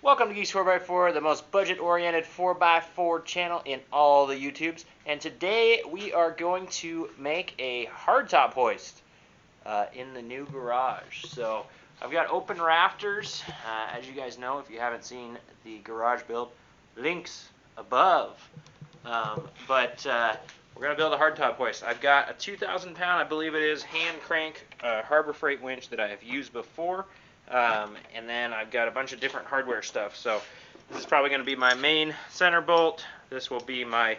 Welcome to Geeks 4x4, the most budget-oriented 4x4 channel in all the YouTubes. And today we are going to make a hardtop hoist in the new garage. So I've got open rafters. As you guys know, if you haven't seen the garage build, links above. We're going to build a hardtop hoist. I've got a 2,000 pound, I believe it is, hand crank Harbor Freight winch that I have used before. And then I've got a bunch of different hardware stuff. So this is probably going to be my main center bolt. This will be my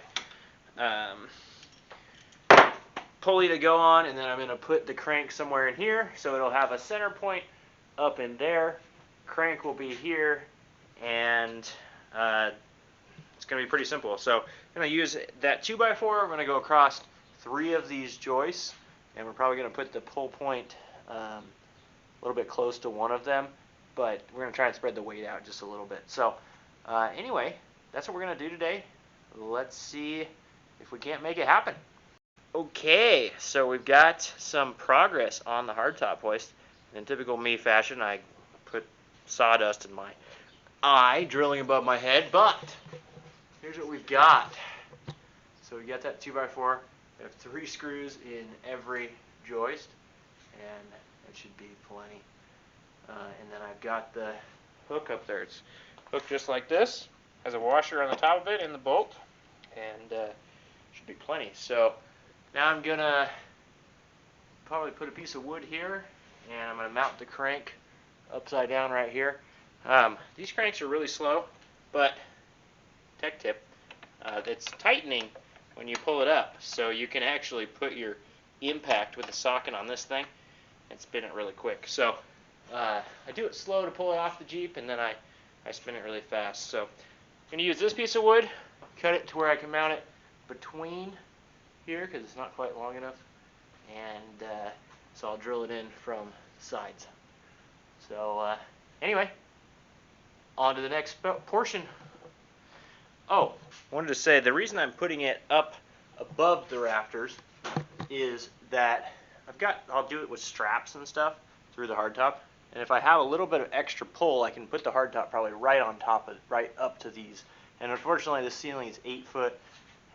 pulley to go on, and then I'm going to put the crank somewhere in here so it'll have a center point up in there. Crank will be here, and it's going to be pretty simple. So I'm going to use that 2x4. I'm going to go across 3 of these joists, and we're probably going to put the pull point a little bit close to one of them, but we're going to try and spread the weight out just a little bit. So anyway, that's what we're going to do today. Let's see if we can't make it happen. Okay, so we've got some progress on the hardtop hoist. In typical me fashion, I put sawdust in my eye, drilling above my head, but here's what we've got. So we got that 2x4. We have 3 screws in every joist, and that should be plenty. And then I've got the hook up there. It's hooked just like this. Has a washer on the top of it and the bolt, and should be plenty. So now I'm gonna probably put a piece of wood here, and I'm gonna mount the crank upside down right here. These cranks are really slow, but tech tip, it's tightening when you pull it up, so you can actually put your impact with the socket on this thing and spin it really quick. So I do it slow to pull it off the Jeep, and then I spin it really fast. So I'm going to use this piece of wood, cut it to where I can mount it between here because it's not quite long enough, and so I'll drill it in from the sides. So anyway, on to the next portion. Oh, I wanted to say the reason I'm putting it up above the rafters is that I'll do it with straps and stuff through the hardtop, and if I have a little bit of extra pull, I can put the hardtop probably right on top of, right up to these. And unfortunately, the ceiling is 8 foot,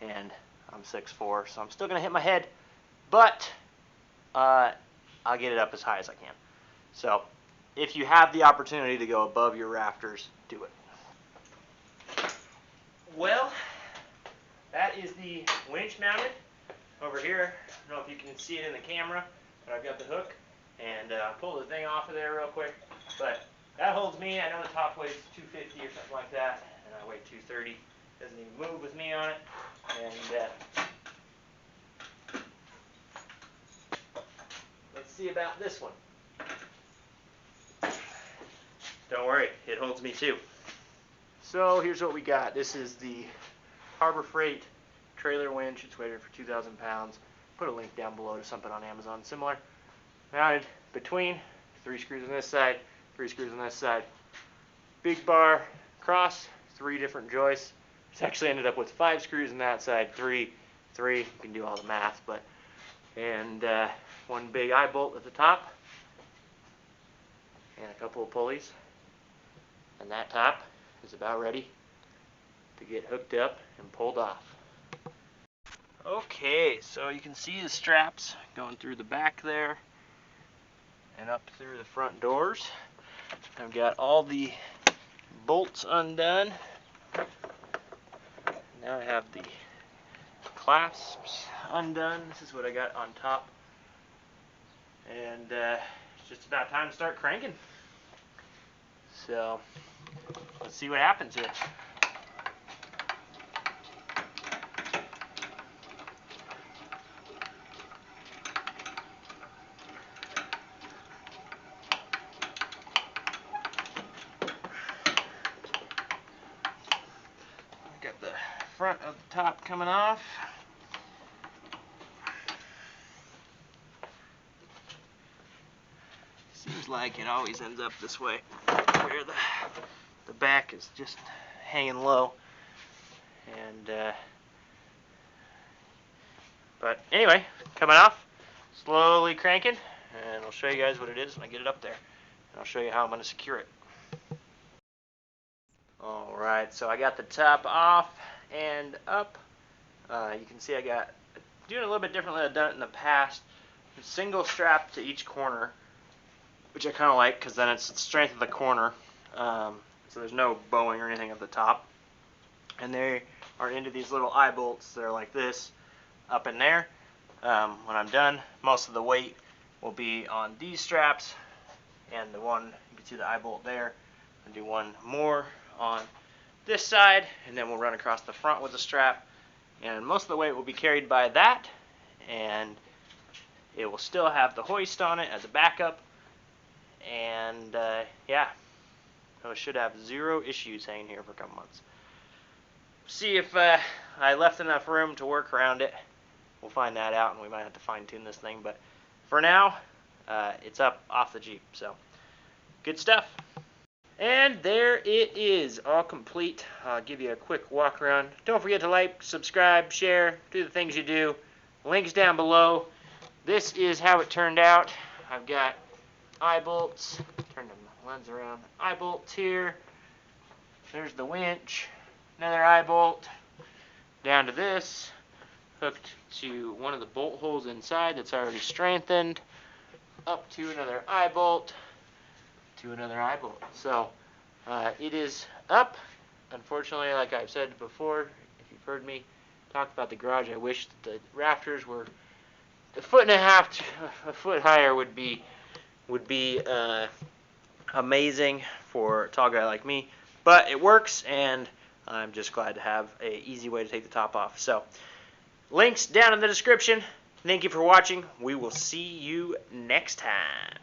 and I'm 6'4", so I'm still gonna hit my head, but I'll get it up as high as I can. So if you have the opportunity to go above your rafters, do it. Well, that is the winch mounted over here. I don't know if you can see it in the camera, but I've got the hook, and I'll pull the thing off of there real quick. But that holds me. I know the top weighs 250 or something like that, and I weigh 230. Doesn't even move with me on it. And let's see about this one. Don't worry, it holds me too. So here's what we got. This is the Harbor Freight trailer winch. It's rated for 2,000 pounds. Put a link down below to something on Amazon similar. Mounted between 3 screws on this side, 3 screws on this side. Big bar across, 3 different joists. It's actually ended up with 5 screws on that side, 3. You can do all the math, but and 1 big eye bolt at the top, and a couple of pulleys. And that top is about ready to get hooked up and pulled off. Okay, so you can see the straps going through the back there and up through the front doors. I've got all the bolts undone. Now I have the clasps undone. This is what I got on top. And it's just about time to start cranking. So let's see what happens here. Got the front of the top coming off. Seems like it always ends up this way, where the back is just hanging low. And but anyway, coming off, slowly cranking, and I'll show you guys what it is when I get it up there. And I'll show you how I'm going to secure it. Alright, so I got the top off and up. You can see I got doing a little bit differently than I've done it in the past. Single strap to each corner, which I kind of like because then it's the strength of the corner. So there's no bowing or anything at the top. And they are into these little eye bolts that are like this up in there. When I'm done, most of the weight will be on these straps, and the one, you can see the eye bolt there. I'll do one more on this side, and then we'll run across the front with the strap. And most of the weight will be carried by that, and it will still have the hoist on it as a backup. And yeah, I should have zero issues hanging here for a couple months. See if I left enough room to work around it. We'll find that out, and we might have to fine-tune this thing. But for now, it's up off the Jeep. So good stuff. And there it is, all complete. I'll give you a quick walk around. Don't forget to like, subscribe, share, do the things you do. Links down below. This is how it turned out. I've got eye bolts. Turn the lens around. Eye bolts here. There's the winch. Another eye bolt. Down to this. Hooked to one of the bolt holes inside that's already strengthened. Up to another eye bolt. To another eye bolt. So it is up. Unfortunately, like I've said before, if you've heard me talk about the garage, I wish that the rafters were a foot and a half to a foot higher. Would be amazing for a tall guy like me. But it works, and I'm just glad to have an easy way to take the top off. So links down in the description. Thank you for watching. We will see you next time.